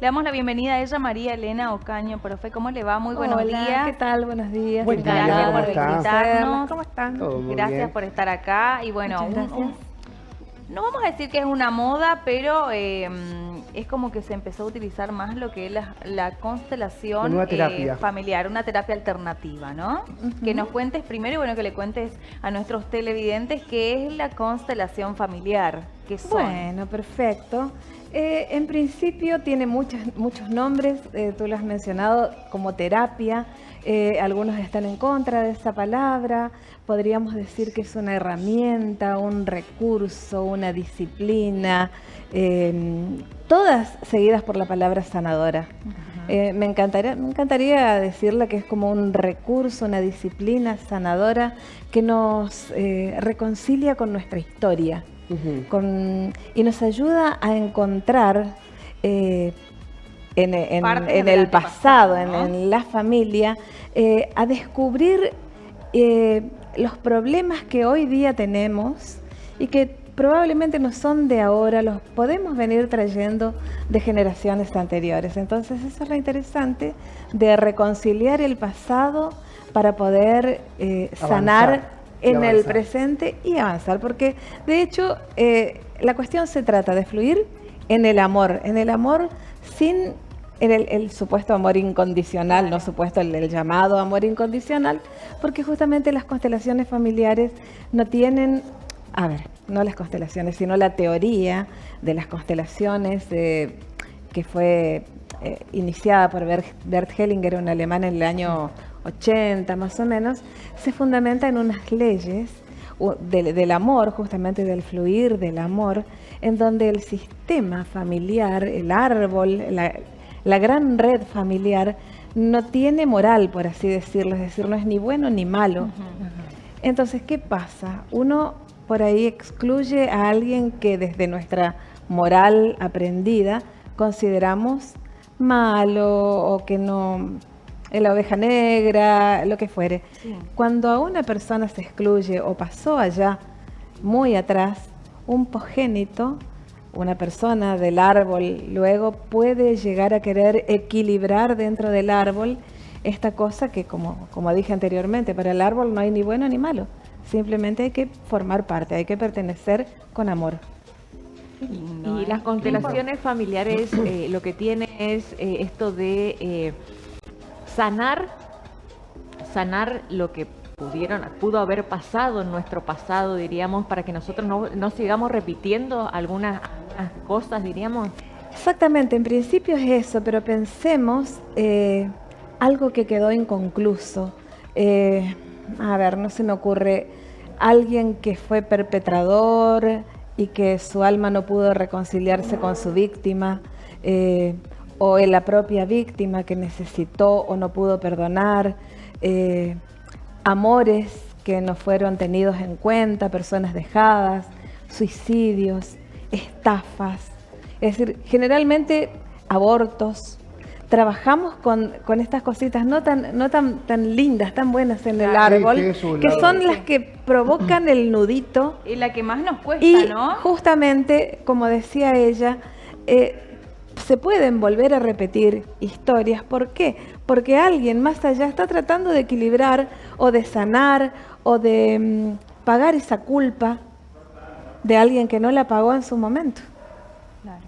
Le damos la bienvenida a ella, María Elena Ocaño, profe. ¿Cómo le va? Muy buenos Hola, días. ¿qué tal? Buenos días. Buen día, Gracias ¿cómo por está? visitarnos. ¿Cómo están? Todo muy Gracias bien. por estar acá. Y bueno, Muchas gracias. no vamos a decir que es una moda, pero es como que se empezó a utilizar más lo que es la constelación Una nueva terapia. familiar, una terapia alternativa, ¿no? Que nos cuentes primero y bueno, que le cuentes a nuestros televidentes qué es la constelación familiar. ¿Qué son? Bueno, perfecto. En principio tiene muchos nombres, tú lo has mencionado como terapia, algunos están en contra de esa palabra, podríamos decir que es una herramienta, un recurso, una disciplina, todas seguidas por la palabra sanadora. Me encantaría decirle que es como un recurso, una disciplina sanadora que nos reconcilia con nuestra historia. Y nos ayuda a encontrar en el pasado, ¿no? en la familia, a descubrir los problemas que hoy día tenemos y que probablemente no son de ahora, los podemos venir trayendo de generaciones anteriores. Entonces eso es lo interesante de reconciliar el pasado para poder sanar en el presente y avanzar, porque de hecho la cuestión se trata de fluir en el amor sin el supuesto amor incondicional, no supuesto el llamado amor incondicional, porque justamente las constelaciones familiares no tienen, no las constelaciones, sino la teoría de las constelaciones que fue iniciada por Bert Hellinger, un alemán en el año 80 más o menos, se fundamenta en unas leyes del amor, justamente del fluir del amor, en donde el sistema familiar, el árbol, la gran red familiar, no tiene moral, por así decirlo, es decir, no es ni bueno ni malo. Entonces, ¿qué pasa? Uno por ahí excluye a alguien que desde nuestra moral aprendida consideramos malo o que no, la oveja negra, lo que fuere. Sí. Cuando a una persona se excluye o pasó allá, muy atrás, un progénito, una persona del árbol, luego puede llegar a querer equilibrar dentro del árbol esta cosa que, como dije anteriormente, para el árbol no hay ni bueno ni malo. Simplemente hay que formar parte, hay que pertenecer con amor. Y las constelaciones familiares lo que tiene es esto de sanar lo que pudo haber pasado en nuestro pasado, diríamos, para que nosotros no sigamos repitiendo algunas cosas, diríamos. Exactamente, en principio es eso, pero pensemos algo que quedó inconcluso. No se me ocurre alguien que fue perpetrador y que su alma no pudo reconciliarse con su víctima, o la propia víctima que necesitó o no pudo perdonar, amores que no fueron tenidos en cuenta, personas dejadas, suicidios, estafas, es decir, generalmente abortos. Trabajamos con estas cositas no tan lindas, tan buenas en el árbol, que son las que provocan el nudito. Y la que más nos cuesta, y ¿no? Justamente, como decía ella, se pueden volver a repetir historias. ¿Por qué? Porque alguien más allá está tratando de equilibrar o de sanar o de pagar esa culpa de alguien que no la pagó en su momento. Claro.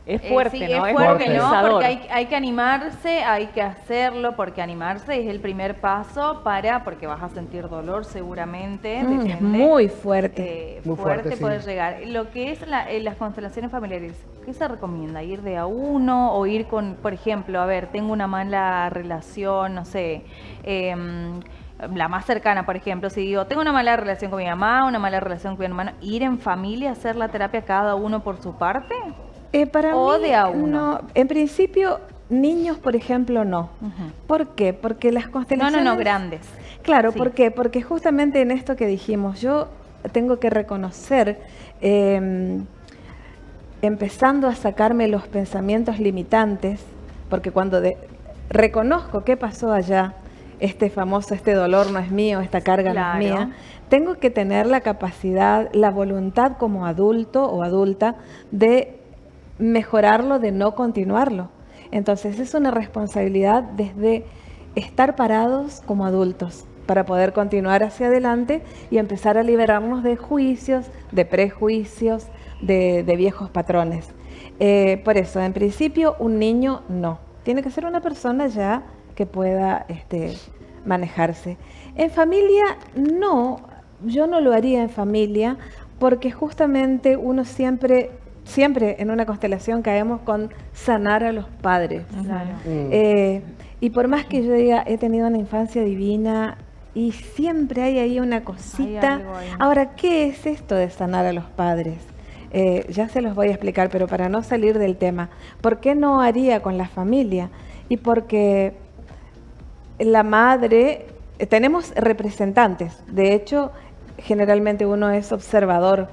Es fuerte, sí, ¿no? Es fuerte, ¿no? movilizador. Porque hay que animarse, hay que hacerlo, porque animarse es el primer paso porque vas a sentir dolor seguramente. Es muy fuerte. Muy fuerte puede llegar. Lo que es las constelaciones familiares, ¿qué se recomienda? ¿Ir de a uno o ir con, por ejemplo, tengo una mala relación, no sé, la más cercana, por ejemplo, si digo, tengo una mala relación con mi mamá, una mala relación con mi hermano, ir en familia a hacer la terapia cada uno por su parte? Para ¿O mí, de a uno? No, en principio, niños, por ejemplo, no. ¿Por qué? Porque las constelaciones... No, grandes. Claro, Sí. ¿por qué? Porque justamente en esto que dijimos, yo tengo que reconocer, empezando a sacarme los pensamientos limitantes, porque cuando reconozco qué pasó allá, este dolor no es mío, esta carga no es mía, tengo que tener la capacidad, la voluntad como adulto o adulta de mejorarlo, de no continuarlo. Entonces es una responsabilidad desde estar parados como adultos para poder continuar hacia adelante y empezar a liberarnos de juicios, de prejuicios, de viejos patrones. Por eso, en principio, un niño no. Tiene que ser una persona ya que pueda manejarse. En familia, no. Yo no lo haría en familia porque justamente uno siempre en una constelación caemos con sanar a los padres. Claro. Y por más que yo diga, he tenido una infancia divina y siempre hay ahí una cosita. Hay algo ahí. Ahora, ¿qué es esto de sanar a los padres? Ya se los voy a explicar, pero para no salir del tema, ¿por qué no haría con la familia? Y porque la madre, tenemos representantes, de hecho, generalmente uno es observador.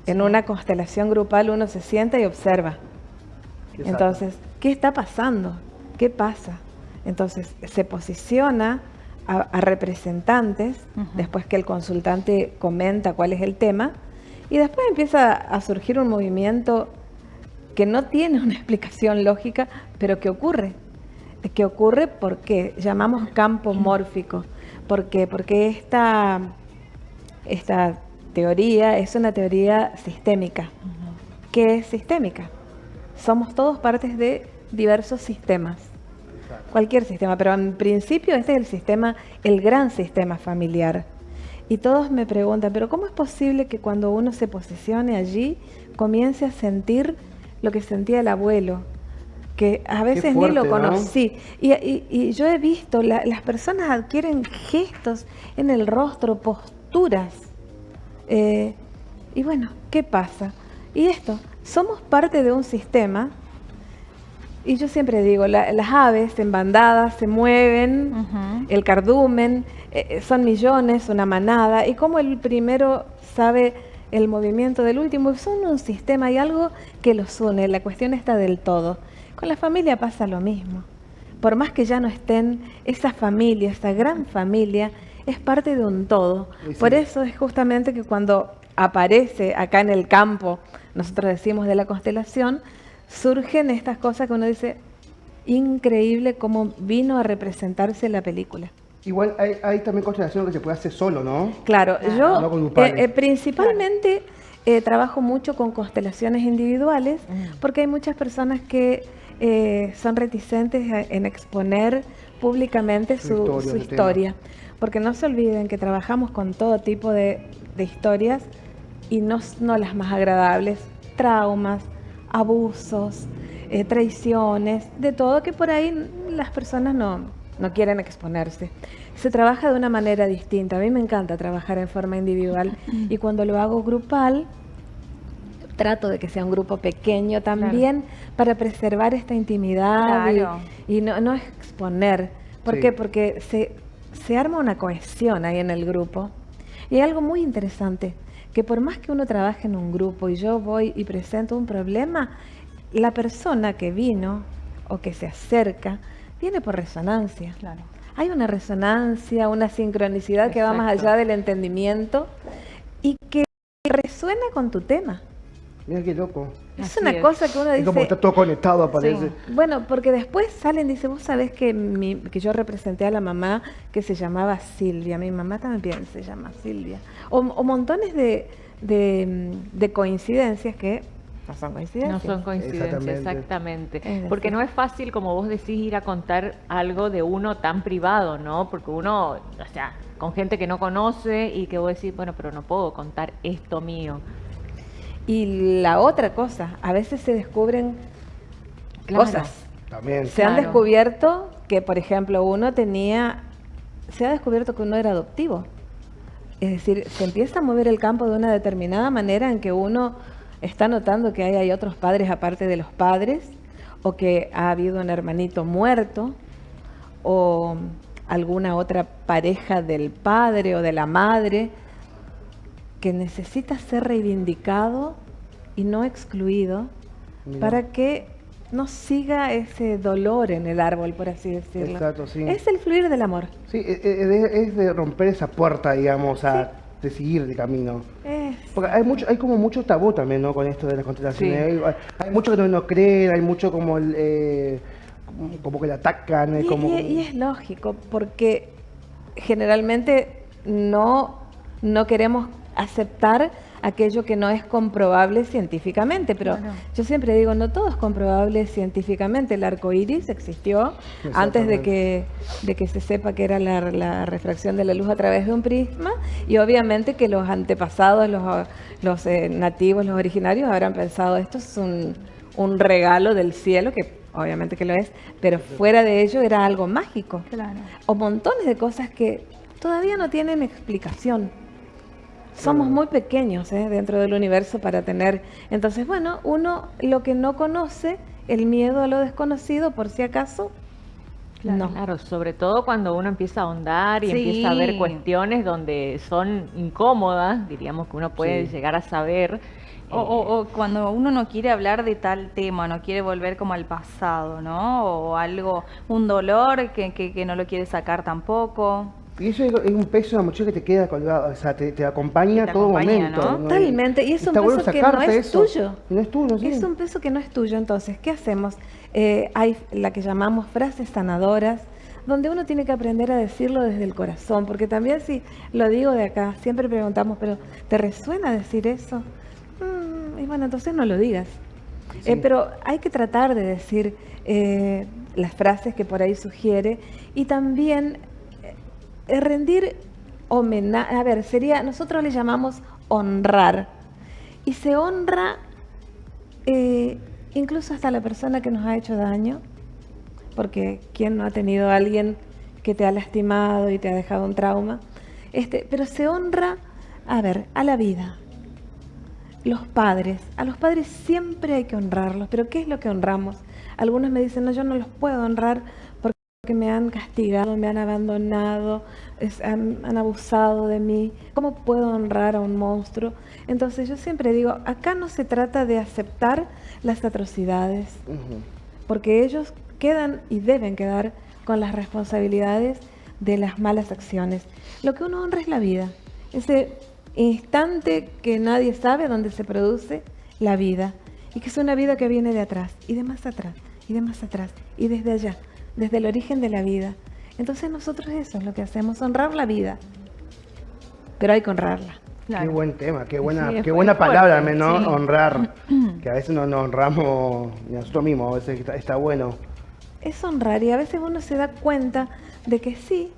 En una constelación grupal uno se sienta y observa. Exacto. Entonces, ¿qué está pasando? ¿Qué pasa? Entonces, se posiciona a representantes, después que el consultante comenta cuál es el tema, y después empieza a surgir un movimiento que no tiene una explicación lógica, pero que ocurre. Que ocurre porque llamamos campo mórfico. ¿Por qué? Porque esta teoría es una teoría sistémica. ¿Qué es sistémica? Somos todos partes de diversos sistemas. Cualquier sistema, pero en principio este es el sistema, el gran sistema familiar. Y todos me preguntan, ¿pero cómo es posible que cuando uno se posicione allí comience a sentir lo que sentía el abuelo? Que a veces fuerte, ni lo ¿no? conocí. Y yo he visto, las personas adquieren gestos en el rostro, posturas. Y bueno, ¿qué pasa? Y esto, somos parte de un sistema, y yo siempre digo, las aves en bandadas se mueven, el cardumen, son millones, una manada, y como el primero sabe el movimiento del último, son un sistema, hay algo que los une, la cuestión está del todo. Con la familia pasa lo mismo. Por más que ya no estén, esa familia, esa gran familia, es parte de un todo. Sí. Por eso es justamente que cuando aparece acá en el campo, nosotros decimos de la constelación, surgen estas cosas que uno dice, increíble cómo vino a representarse la película. Igual hay también constelación que se puede hacer solo, ¿no? Claro, yo no con grupales. principalmente trabajo mucho con constelaciones individuales porque hay muchas personas que son reticentes en exponer públicamente su historia. Porque no se olviden que trabajamos con todo tipo de historias y no las más agradables, traumas, abusos, traiciones, de todo que por ahí las personas no quieren exponerse. Se trabaja de una manera distinta. A mí me encanta trabajar en forma individual y cuando lo hago grupal, trato de que sea un grupo pequeño también para preservar esta intimidad y no exponer. ¿Por qué? Porque se arma una cohesión ahí en el grupo. Y hay algo muy interesante, que por más que uno trabaje en un grupo y yo voy y presento un problema, la persona que vino o que se acerca, viene por resonancia. Claro. Hay una resonancia, una sincronicidad que va más allá del entendimiento y que resuena con tu tema. Mira qué loco. Es Así una es. cosa que uno Es dice... como está todo conectado, aparece. Bueno, porque después salen, dice, vos sabés que yo representé a la mamá que se llamaba Silvia, mi mamá también se llama Silvia. O montones de coincidencias que no son coincidencias. No son coincidencias, exactamente. Porque no es fácil, como vos decís, ir a contar algo de uno tan privado, ¿no? Porque uno, o sea, con gente que no conoce y que vos decís, bueno, pero no puedo contar esto mío. Y la otra cosa, a veces se descubren cosas. También. Se han descubierto que, por ejemplo, se ha descubierto que uno era adoptivo. Es decir, se empieza a mover el campo de una determinada manera en que uno está notando que hay otros padres aparte de los padres, o que ha habido un hermanito muerto, o alguna otra pareja del padre o de la madre que necesita ser reivindicado y no excluido. Mira. Para que no siga ese dolor en el árbol, por así decirlo. Exacto, sí. Es el fluir del amor. Sí, es de romper esa puerta, digamos, de seguir de camino. Porque hay como mucho tabú también, ¿no? Con esto de las constelaciones. Hay mucho que no creen, hay mucho como como que le atacan. Y es lógico, porque generalmente no queremos aceptar aquello que no es comprobable científicamente, pero yo siempre digo, no todo es comprobable científicamente. El arco iris existió antes de que se sepa que era la refracción de la luz a través de un prisma, y obviamente que los antepasados, los nativos, los originarios, habrán pensado, esto es un regalo del cielo, que obviamente que lo es, pero fuera de ello era algo mágico. Claro. O montones de cosas que todavía no tienen explicación. Somos muy pequeños dentro del universo para tener... Entonces, bueno, uno lo que no conoce, el miedo a lo desconocido, por si acaso, no. Claro, sobre todo cuando uno empieza a ahondar y Sí. empieza a ver cuestiones donde son incómodas, diríamos que uno puede llegar a saber. O cuando uno no quiere hablar de tal tema, no quiere volver como al pasado, ¿no? O algo, un dolor que no lo quiere sacar tampoco. Y eso es un peso, una mochila que te queda colgado, o sea, te acompaña Que te todo acompaña, momento. ¿no? Totalmente, y es un Está bueno peso que no sacarte es eso. tuyo. Y no es tuyo, sí. Es un peso que no es tuyo. Entonces, ¿qué hacemos? Hay la que llamamos frases sanadoras, donde uno tiene que aprender a decirlo desde el corazón, porque también si lo digo de acá, siempre preguntamos, pero ¿te resuena decir eso? Y bueno, entonces no lo digas. Sí. Pero hay que tratar de decir las frases que por ahí sugiere, y también rendir homenaje. A ver, nosotros le llamamos honrar, y se honra incluso hasta la persona que nos ha hecho daño, porque ¿quién no ha tenido a alguien que te ha lastimado y te ha dejado un trauma? Pero se honra, a ver, a la vida. A los padres siempre hay que honrarlos, pero ¿qué es lo que honramos? Algunos me dicen, no, yo no los puedo honrar porque me han castigado, me han abandonado, han abusado de mí. ¿Cómo puedo honrar a un monstruo? Entonces yo siempre digo, acá no se trata de aceptar las atrocidades, porque ellos quedan y deben quedar con las responsabilidades de las malas acciones. Lo que uno honra es la vida, ese instante que nadie sabe dónde se produce la vida, y que es una vida que viene de atrás, y de más atrás, y de más atrás, y desde allá, desde el origen de la vida. Entonces nosotros eso es lo que hacemos, honrar la vida, pero hay que honrarla. Claro. Qué buen tema, qué buena, Sí, qué es buena fuerte, palabra, ¿no? sí. Honrar. Que a veces no nos honramos ni a nosotros mismos, a veces está bueno. Es honrar, y a veces uno se da cuenta de que sí,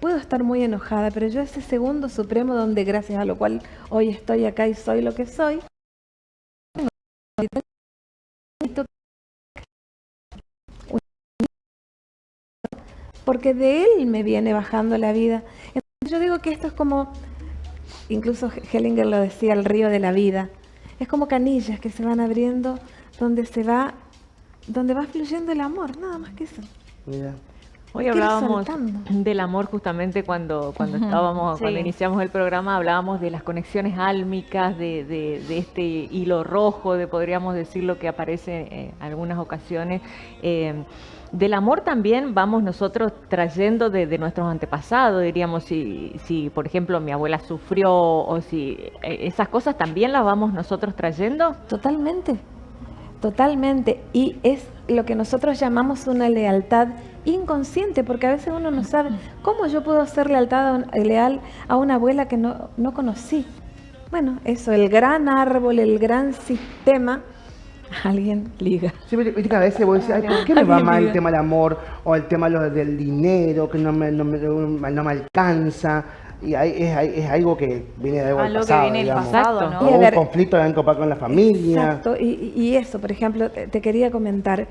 puedo estar muy enojada, pero yo ese segundo supremo donde gracias a lo cual hoy estoy acá y soy lo que soy, porque de él me viene bajando la vida. Entonces yo digo que esto es como, incluso Hellinger lo decía, el río de la vida. Es como canillas que se van abriendo donde va fluyendo el amor, nada más que eso. Mira. Hoy Hay que ir hablábamos soltando. del amor justamente cuando estábamos, Sí. cuando iniciamos el programa, hablábamos de las conexiones álmicas, de este hilo rojo, podríamos decirlo, que aparece en algunas ocasiones. Del amor también vamos nosotros trayendo de nuestros antepasados, diríamos, si por ejemplo mi abuela sufrió, o si esas cosas también las vamos nosotros trayendo. Totalmente, totalmente. Y es lo que nosotros llamamos una lealtad inconsciente, porque a veces uno no sabe cómo yo puedo ser leal a una abuela que no conocí. Bueno, eso, el gran árbol, el gran sistema, alguien liga. Sí, viste que a veces vos decís, ay, ¿por qué me va mal el tema del amor o el tema del dinero, que no me alcanza? Y es algo que viene de algo del Algo que pasado, viene del digamos. pasado, Exacto. ¿no? Y a O ver, un conflicto con la familia. Exacto, y eso, por ejemplo, te quería comentar,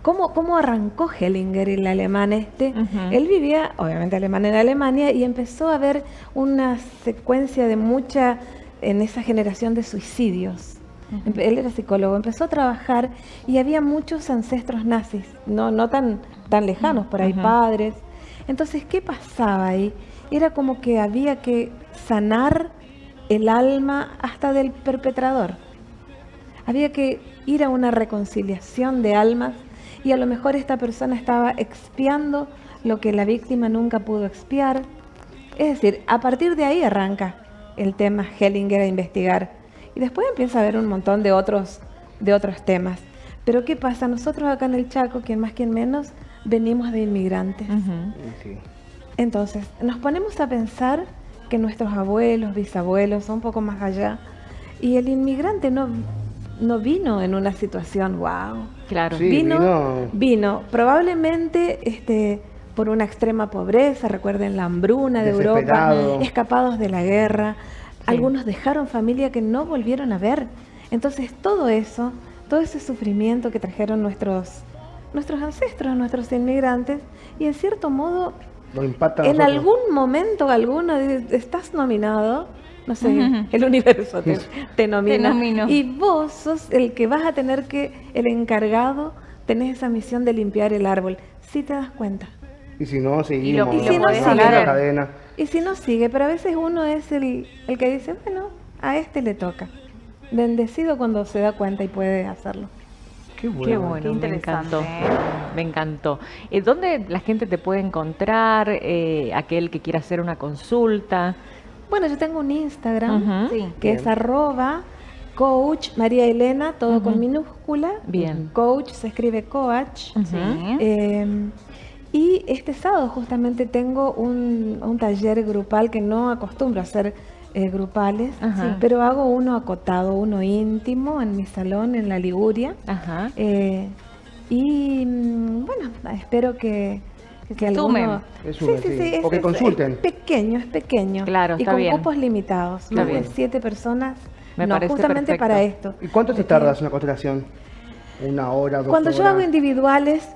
¿cómo arrancó Hellinger, el alemán este? Ujú. Él vivía, obviamente alemán, en Alemania, y empezó a ver una secuencia de en esa generación de suicidios. Él era psicólogo, empezó a trabajar y había muchos ancestros nazis, no tan lejanos, por ahí padres. Entonces, ¿qué pasaba ahí? Era como que había que sanar el alma hasta del perpetrador. Había que ir a una reconciliación de almas, y a lo mejor esta persona estaba expiando lo que la víctima nunca pudo expiar. Es decir, a partir de ahí arranca el tema Hellinger a investigar. Y después empieza a haber un montón de otros temas. Pero ¿qué pasa? Nosotros acá en el Chaco, quien más, quien menos, venimos de inmigrantes. Sí. Entonces, nos ponemos a pensar que nuestros abuelos, bisabuelos, son un poco más allá. Y el inmigrante no vino en una situación, wow. Claro. Sí, Vino probablemente por una extrema pobreza, recuerden la hambruna de Europa, Desesperado. escapados de la guerra. Sí. Algunos dejaron familia que no volvieron a ver. Entonces, todo ese sufrimiento que trajeron nuestros ancestros, nuestros inmigrantes, y en cierto modo, Nos impacta a en nosotros. algún momento alguno estás nominado, no sé, el universo te nomina, Te nominó. y vos sos el que vas a tener el encargado, tenés esa misión de limpiar el árbol, si te das cuenta. Y si no, seguimos. Y si no, Seguimos sigue. la cadena. Y si no sigue, pero a veces uno es el que dice, bueno, a este le toca. Bendecido cuando se da cuenta y puede hacerlo. Qué bueno. Qué bueno, Qué me interesante, encantó. Me encantó. ¿Dónde la gente te puede encontrar? Aquel que quiera hacer una consulta. Bueno, yo tengo un Instagram Ujú. Sí. que es @coach María Elena, todo con minúscula. Bien. Coach se escribe coach. Sí. Y este sábado justamente tengo un taller grupal que no acostumbro a hacer grupales, Ajá. pero hago uno acotado, uno íntimo en mi salón en la Liguria. Ajá. Bueno, espero que se sumen. alguno... Que sumen, sí. es, O que consulten. Es pequeño. Claro, y está con bien. cupos limitados. Está Más bien. de 7 personas. Me no, parece justamente perfecto. para esto. ¿Y cuánto te Porque tardas una constelación? ¿1 hora, 2 Cuando horas? yo hago individuales,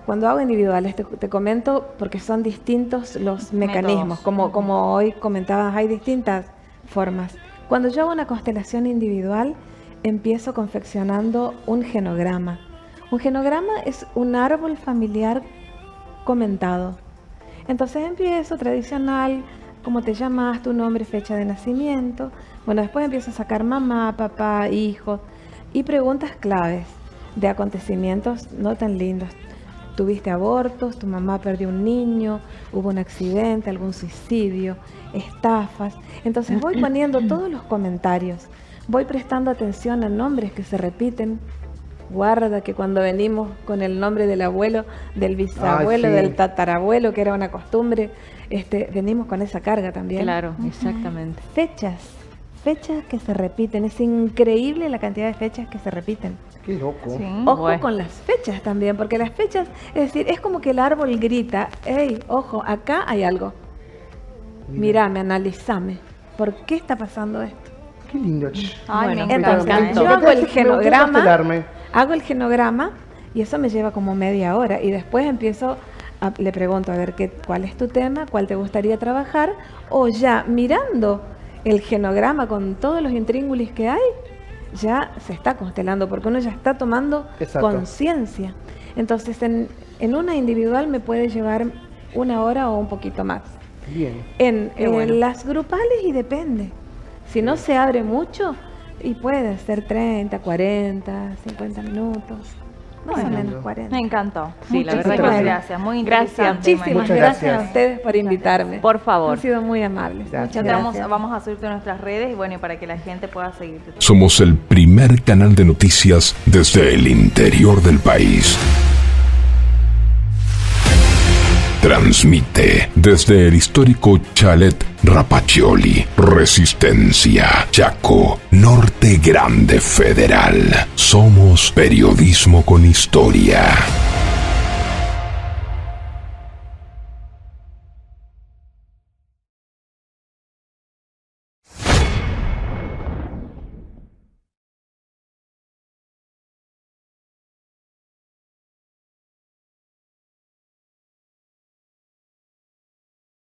cuando hago individuales, te comento, porque son distintos los mecanismos. Métodos. Como hoy comentabas, hay distintas formas. Cuando yo hago una constelación individual, empiezo confeccionando un genograma. Un genograma es un árbol familiar comentado. Entonces empiezo tradicional, cómo te llamas, tu nombre, fecha de nacimiento. Bueno, después empiezo a sacar mamá, papá, hijos y preguntas claves de acontecimientos no tan lindos. Tuviste abortos, tu mamá perdió un niño, hubo un accidente, algún suicidio, estafas. Entonces voy poniendo todos los comentarios, voy prestando atención a nombres que se repiten. Guarda que cuando venimos con el nombre del abuelo, del bisabuelo, sí. del tatarabuelo, que era una costumbre, venimos con esa carga también. Claro, exactamente. Fechas que se repiten. Es increíble la cantidad de fechas que se repiten. Qué loco. Sí. Ojo Bueno. con las fechas también, porque las fechas, es decir, es como que el árbol grita, hey, ojo, acá hay algo. Mírame, analízame. ¿Por qué está pasando esto? Qué lindo. Ay, Bueno, me Entonces, encanta. yo hago el genograma, constelarme. y eso me lleva como media hora. Y después le pregunto, a ver, ¿cuál es tu tema? ¿Cuál te gustaría trabajar? O ya mirando el genograma con todos los intríngulis que hay, ya se está constelando, porque uno ya está tomando Exacto. conciencia. Entonces, en una individual me puede llevar 1 hora o un poquito más. Bien. En bueno. las grupales y depende. Si no se abre mucho, y puede ser 30, 40, 50 minutos. Más o Bueno, menos 40. Me encantó. Sí, la verdad Muchísimas que sí. gracias. Muy Gracias. interesante. Muchísimas Muchas gracias gracias. a ustedes por invitarme. Por favor. Han sido muy amables. Gracias. Muchas Ya gracias. vamos a subirte a nuestras redes y bueno, y para que la gente pueda seguirte. Somos el primer canal de noticias desde el interior del país. Transmite desde el histórico Chalet Rapaccioli, Resistencia, Chaco, Norte Grande Federal. Somos periodismo con historia.